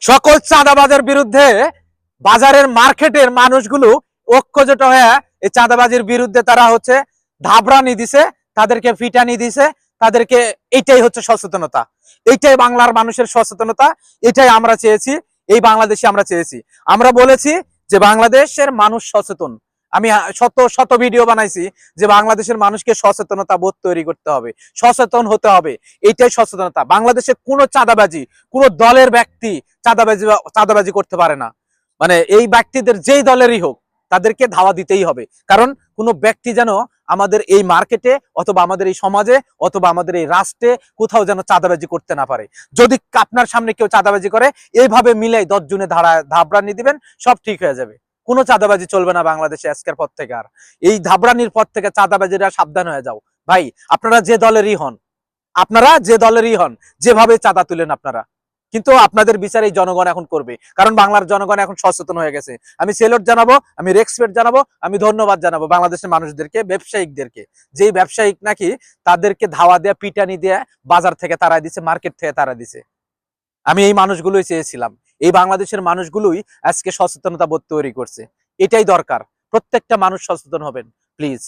সকল চাঁদাবাজের বিরুদ্ধে বাজারের মার্কেটের মানুষগুলো ঐক্যজোট হয়ে এই চাঁদাবাজির বিরুদ্ধে তারা হচ্ছে ধাবরানি দিছে, তাদেরকে ফিটানি দিছে, তাদেরকে এইটাই হচ্ছে সচেতনতা, এইটাই বাংলার মানুষের সচেতনতা, এটাই আমরা চেয়েছি, এই বাংলাদেশে আমরা চেয়েছি। আমরা বলেছি যে বাংলাদেশের মানুষ সচেতন। আমি শত শত ভিডিও বানাইছি যে বাংলাদেশের মানুষকে সচেতনতা বোধ তৈরি করতে হবে, সচেতন হতে হবে, এইটাই সচেতনতা। বাংলাদেশে কোনো চাঁদাবাজি, কোনো দলের ব্যক্তি চাঁদাবাজি করতে পারে না। মানে এই ব্যক্তিদের যেই দলেরই হোক তাদেরকে ধাওয়া দিতেই হবে, কারণ কোনো ব্যক্তি যেন আমাদের এই মার্কেটে অথবা আমাদের এই সমাজে অথবা আমাদের এই রাষ্ট্রে কোথাও যেন চাঁদাবাজি করতে না পারে। যদি আপনার সামনে কেউ চাঁদাবাজি করে এইভাবে মিলে 10 জনে ধাবরানি দিবেন, সব ঠিক হয়ে যাবে। কোনো চাঁদাবাজি চলবে না বাংলাদেশে আজকের পর থেকে। আর এই ধাবরানির পর থেকে চাঁদাবাজিরা সাবধান হয়ে যাও ভাই। আপনারা যে দলেরই হন, যেভাবে চাঁদা তুলেন আপনারা, কিন্তু আপনাদের বিচার এই জনগণ এখন করবে, কারণ বাংলার জনগণ এখন সচেতন হয়ে গেছে। আমি সেলুট জানাবো, আমি রেসপেক্ট জানাবো, আমি ধন্যবাদ জানাবো বাংলাদেশের মানুষদেরকে, ব্যবসায়িকদেরকে, যেই ব্যবসায়িক নাকি তাদেরকে ধাওয়া দেয়া, পিটানি দেয়া বাজার থেকে তারা দিছে, মার্কেট থেকে তারা দিছে। আমি এই মানুষগুলোই চেয়েছিলাম, এই বাংলাদেশের মানুষগুলোই আজকে সচেতনতা বোধ তৈরি করছে। এটাই দরকার, প্রত্যেকটা মানুষ সচেতন হবেন প্লিজ।